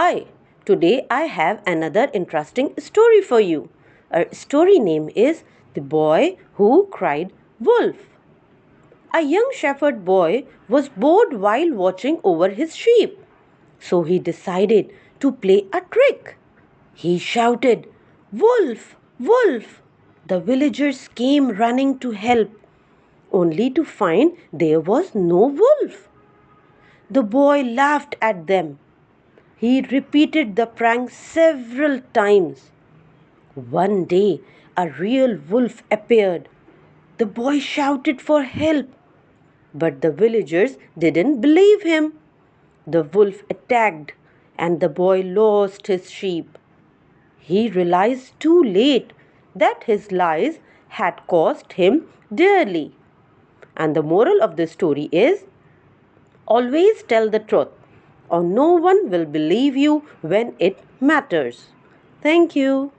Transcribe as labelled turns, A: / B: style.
A: Hi, today I have another interesting story for you. Our story name is The Boy Who Cried Wolf. A young shepherd boy was bored while watching over his sheep, so he decided to play a trick. He shouted, "Wolf! Wolf!" The villagers came running to help, only to find there was no wolf. The boy laughed at them. He repeated the prank several times. One day, a real wolf appeared. The boy shouted for help, but the villagers didn't believe him. The wolf attacked, and the boy lost his sheep. He realized too late that his lies had cost him dearly. And the moral of the story is, always tell the truth, or no one will believe you when it matters. Thank you.